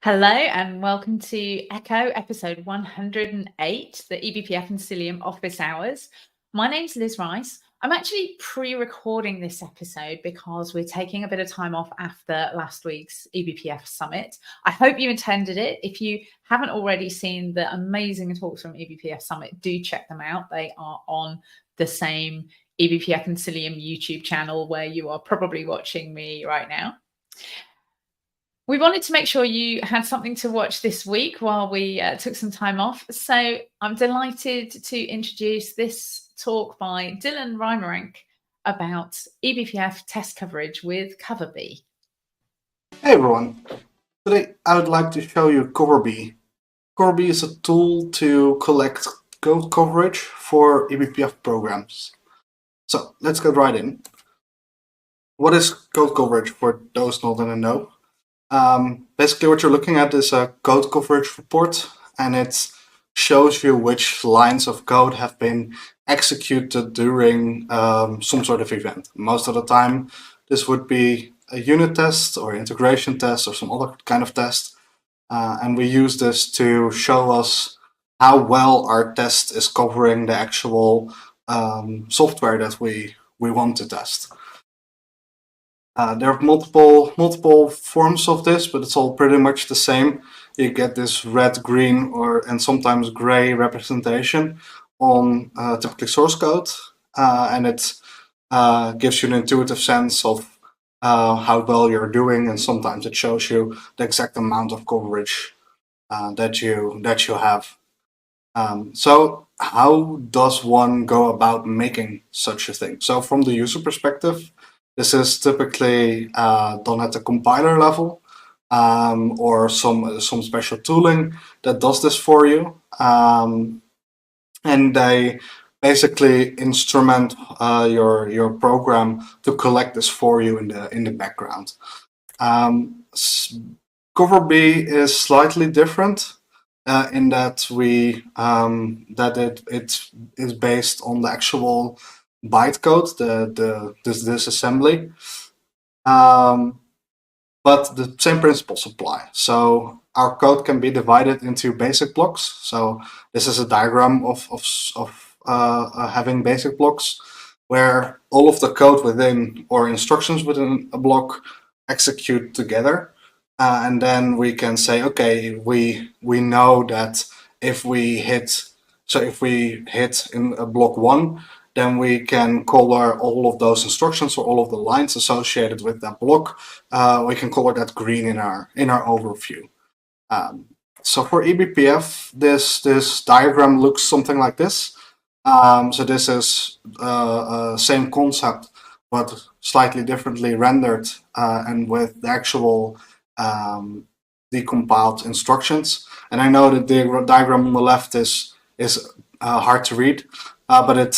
Hello and welcome to eCHO episode 108, the eBPF and Cilium office hours. My name's Liz Rice. I'm actually pre-recording this episode because we're taking a bit of time off after last week's eBPF summit. I hope you attended it. If you haven't already seen the amazing talks from eBPF summit, do check them out. They are on the same eBPF and Cilium YouTube channel where you are probably watching me right now. We wanted to make sure you had something to watch this week while we took some time off. So I'm delighted to introduce this talk by Dylan Reimerank about eBPF test coverage with CoverBee. Hey everyone, today I would like to show you CoverBee. CoverBee is a tool to collect code coverage for eBPF programs. So let's get right in. What is code coverage for those not in the know? Basically what you're looking at is a code coverage report, and it shows you which lines of code have been executed during some sort of event. Most of the time this would be a unit test or integration test or some other kind of test, and we use this to show us how well our test is covering the actual software that we want to test. There are multiple forms of this, but it's all pretty much the same. You get this red, green, and sometimes gray representation on typically source code, and it gives you an intuitive sense of how well you're doing, and sometimes it shows you the exact amount of coverage that you have. So how does one go about making such a thing? So from the user perspective, this is typically done at the compiler level, or some special tooling that does this for you, and they basically instrument your program to collect this for you in the background. CoverBee is slightly different in that it is based on the actual bytecode, this assembly, but the same principles apply. So our code can be divided into basic blocks. So this is a diagram of having basic blocks where all of the code within or instructions within a block execute together, and then we can say, okay, we know that if we hit in a block 1, then we can color all of those instructions or all of the lines associated with that block. We can color that green in our overview. So for eBPF, this diagram looks something like this. So this is same concept, but slightly differently rendered, and with the actual decompiled instructions. And I know that the diagram on the left is hard to read, but it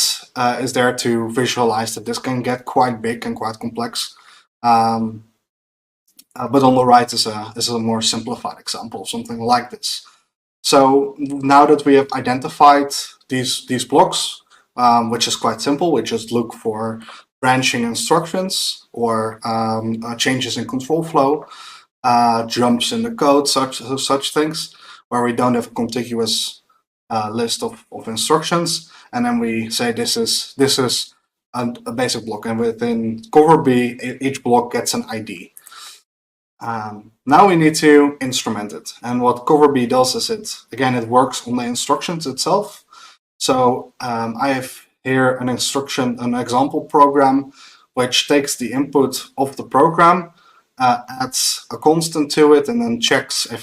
is there to visualize that this can get quite big and quite complex. But on the right is a more simplified example of something like this. So now that we have identified these blocks, which is quite simple, we just look for branching instructions or changes in control flow, jumps in the code, such things, where we don't have a contiguous list of instructions, and then we say this is a basic block, and within CoverBee each block gets an ID. Now we need to instrument it, and what CoverBee does is it works on the instructions itself. So I have here an example program which takes the input of the program, adds a constant to it, and then checks if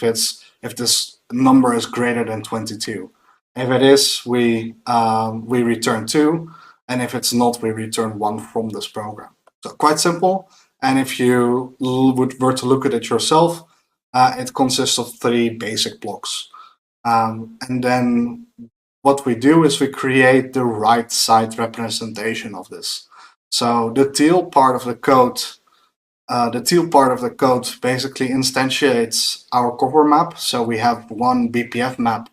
this number is greater than 22. If it is, we return 2, and if it's not, we return 1 from this program. So quite simple. And if you were to look at it yourself, it consists of 3 basic blocks. And then what we do is we create the right side representation of this. So the teal part of the code basically instantiates our cover map. So we have one BPF map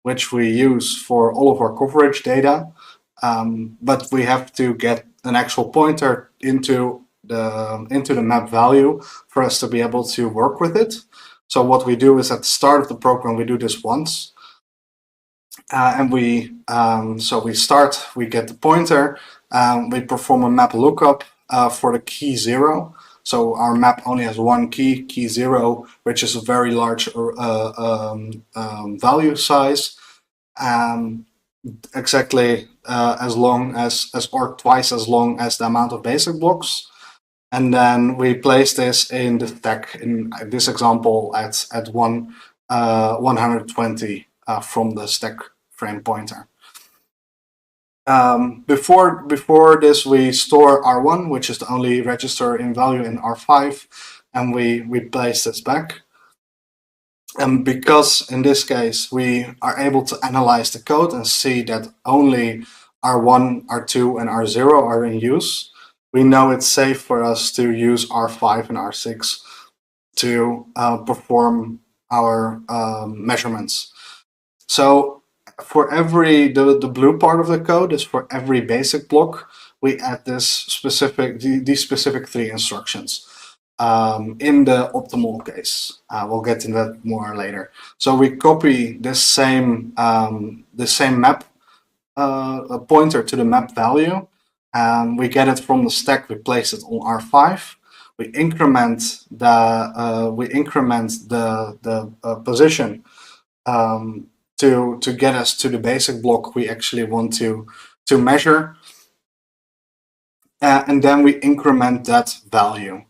which we use for all of our coverage data, but we have to get an actual pointer into the map value for us to be able to work with it. So what we do is at the start of the program, we do this once. And we get the pointer, we perform a map lookup for the key 0. So our map only has one key 0, which is a very large value size, exactly as long as or twice as long as the amount of basic blocks. And then we place this in the stack, in this example at 120 from the stack frame pointer. Before this, we store R1, which is the only register in value in R5, and we place this back. And because in this case we are able to analyze the code and see that only R1, R2, and R0 are in use, we know it's safe for us to use R5 and R6 to perform our measurements. So for every, the blue part of the code is for every basic block, we add these specific 3 instructions. In the optimal case, we'll get into that more later. So we copy this same map pointer to the map value. We get it from the stack. We place it on R5. We increment the position to get us to the basic block we actually want to measure, and then we increment that value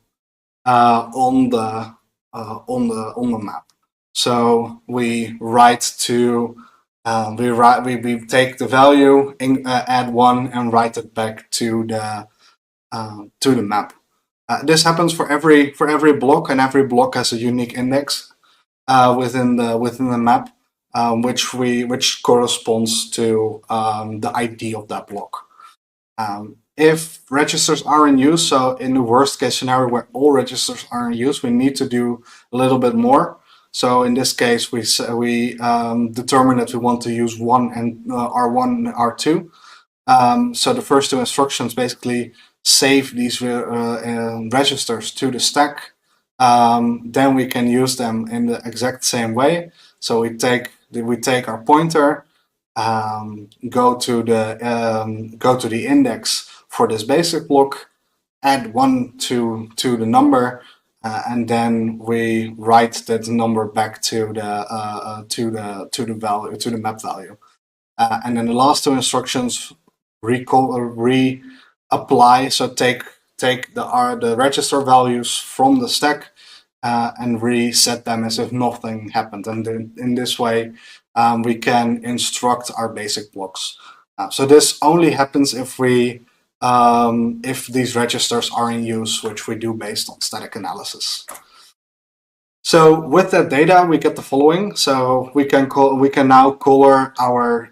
on the map. So we write to we take the value, add 1, and write it back to the map. This happens for every block, and every block has a unique index within the map, which corresponds to the ID of that block. If registers are in use, so in the worst case scenario where all registers are in use, we need to do a little bit more. So in this case, we determine that we want to use R1 and R2. So the first 2 instructions basically save these registers to the stack. Then we can use them in the exact same way. So we take our pointer, go to the index for this basic block, add 1 to the number, and then we write that number back to the map value. And then the last 2 instructions reapply. So take the register values from the stack and reset them as if nothing happened. And in this way, we can instruct our basic blocks. So this only happens if these registers are in use, which we do based on static analysis. So with that data, we get the following. So we can now color our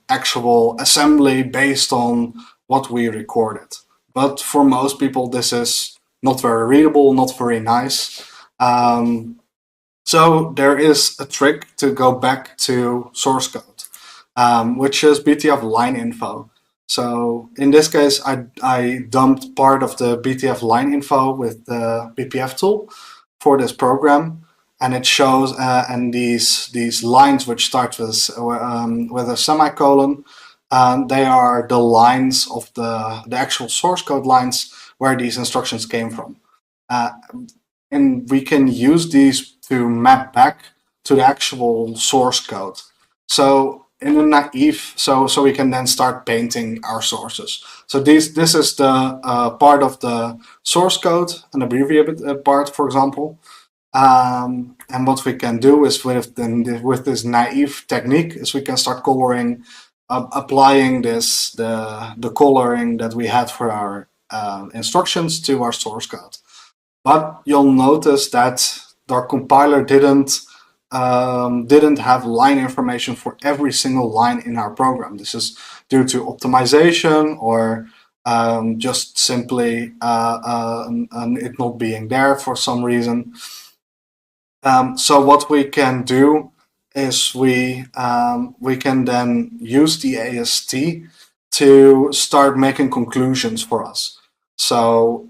actual assembly based on what we recorded. But for most people, this is not very readable, not very nice. So there is a trick to go back to source code, which is BTF line info. So in this case, I dumped part of the BTF line info with the BPF tool for this program, and it shows and these lines which start with a semicolon, they are the lines of the actual source code lines where these instructions came from, and we can use these to map back to the actual source code. So in a naive, so we can then start painting our sources. So this is the part of the source code, an abbreviated part, for example. And what we can do is with this naive technique is we can start coloring, applying the coloring that we had for our instructions to our source code. But you'll notice that our compiler didn't have line information for every single line in our program. This is due to optimization or just simply it not being there for some reason. So what we can do is we can then use the AST to start making conclusions for us. So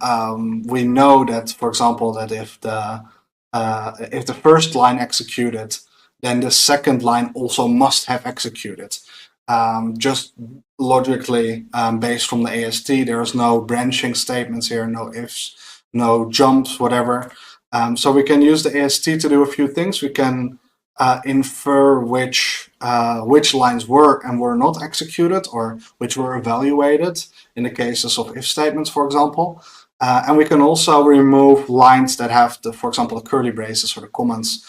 we know that, for example, that if the if the first line executed, then the second line also must have executed. Just logically, based from the AST, there is no branching statements here, no ifs, no jumps, whatever. So we can use the AST to do a few things. We can infer which lines were and were not executed, or which were evaluated in the cases of if statements, for example. And we can also remove lines that have, for example, the curly braces or the comments,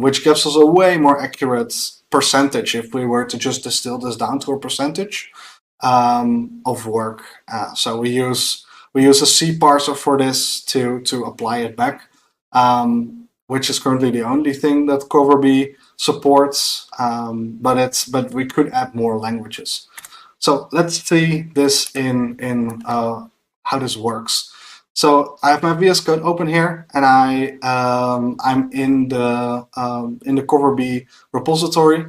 which gives us a way more accurate percentage if we were to just distill this down to a percentage of work. So we use a C parser for this to apply it back, which is currently the only thing that CoverBee supports, but we could add more languages. So let's see this in how this works. So I have my VS Code open here, and I'm in the CoverBee repository.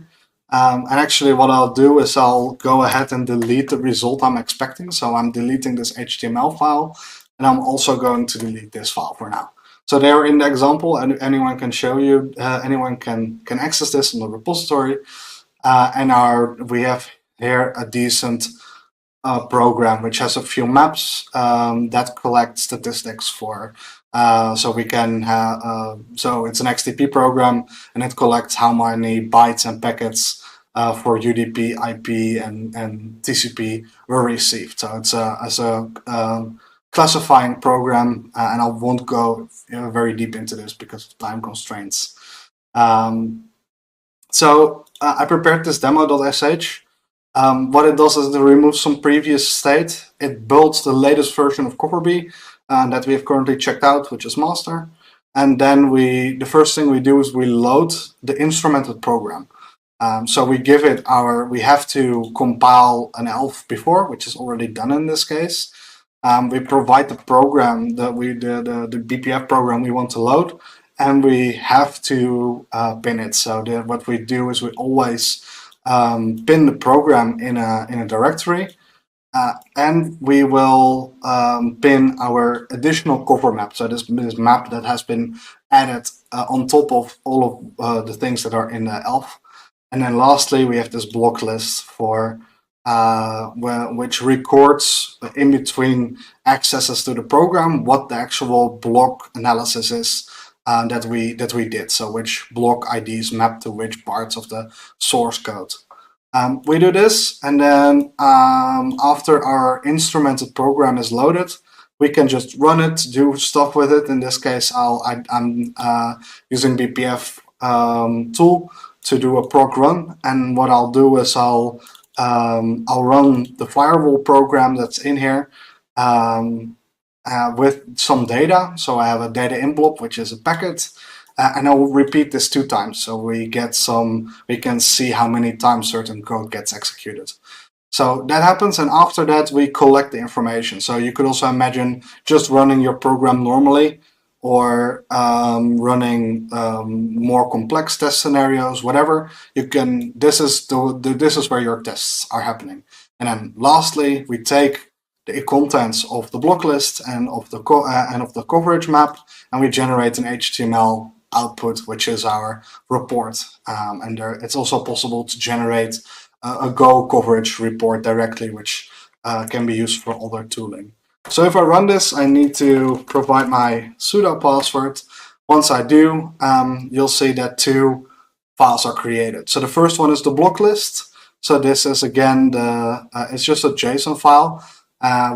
And actually, what I'll do is I'll go ahead and delete the result I'm expecting. So I'm deleting this HTML file, and I'm also going to delete this file for now. So they're in the example, and anyone can show you, anyone can access this in the repository. And we have here a decent program which has a few maps that collect statistics for. So we can so it's an XTP program, and it collects how many bytes and packets for UDP, IP, and TCP were received. So it's a classifying program, and I won't go very deep into this because of time constraints. So I prepared this demo.sh. What it does is it removes some previous state. It builds the latest version of CoverBee that we have currently checked out, which is master. And then the first thing we do is we load the instrumented program. So we give it we have to compile an ELF before, which is already done in this case. We provide the program that the BPF program we want to load, and we have to pin it. So what we do is we always pin the program in a directory, and we will pin our additional cover map. So this map that has been added on top of all of the things that are in the ELF. And then lastly, we have this block list for which records in between accesses to the program what the actual block analysis is that we did. So which block IDs map to which parts of the source code. We do this, and then after our instrumented program is loaded, we can just run it, do stuff with it. In this case, I'm using BPF tool to do a proc run, and what I'll do is I'll run the firewall program that's in here with some data. So I have a data envelope, which is a packet, and I will repeat this 2 times. So we can see how many times certain code gets executed. So that happens, and after that we collect the information. So you could also imagine just running your program normally, or running more complex test scenarios, whatever you can. This is where your tests are happening. And then lastly, we take the contents of the block list and of the coverage map, and we generate an HTML output, which is our report. And it's also possible to generate a Go coverage report directly, which can be used for other tooling. So if I run this, I need to provide my sudo password. Once I do, you'll see that 2 files are created. So the first one is the block list. So this is again it's just a JSON file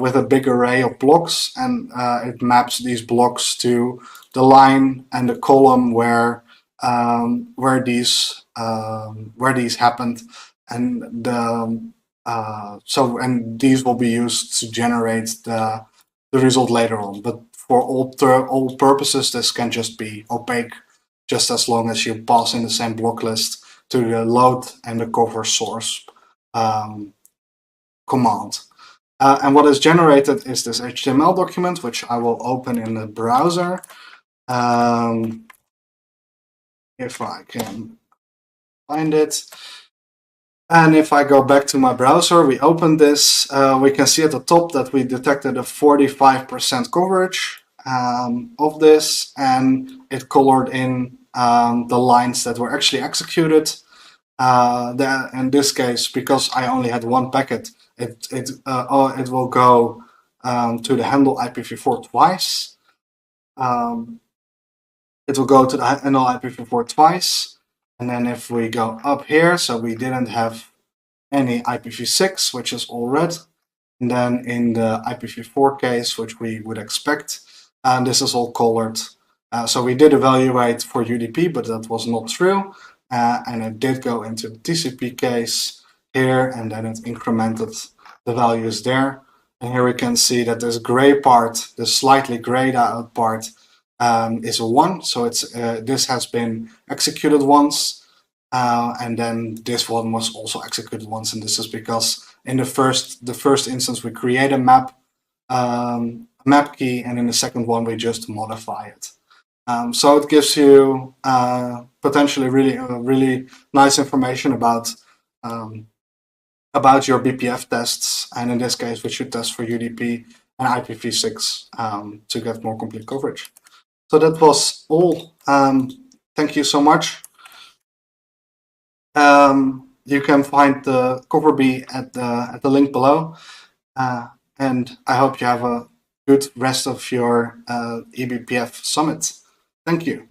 with a big array of blocks, and it maps these blocks to the line and the column where these happened, and and these will be used to generate the result later on. But for all purposes, this can just be opaque, just as long as you pass in the same block list to the load and the cover source command. And what is generated is this HTML document, which I will open in the browser. If I can find it. And if I go back to my browser, we open this, we can see at the top that we detected a 45% coverage. of this, and it colored in the lines that were actually executed. In this case, because I only had one packet, it will go to the handle IPv4 twice. It will go to the handle IPv4 twice, and then if we go up here, so we didn't have any IPv6, which is all red. And then in the IPv4 case, which we would expect, this is all colored. So we did evaluate for UDP, but that was not true. And it did go into the TCP case here, and then it incremented the values there. And here we can see that this gray part, the slightly grayed out part, is a 1. So it's this has been executed once. And then this one was also executed once, and this is because in the first instance we create a map key, and in the second one we just modify it. So it gives you potentially really nice information about your BPF tests, and in this case we should test for UDP and IPv6 to get more complete coverage. So that was all. Thank you so much. You can find the CoverBee at the link below, and I hope you have a good rest of your eBPF summit. Thank you.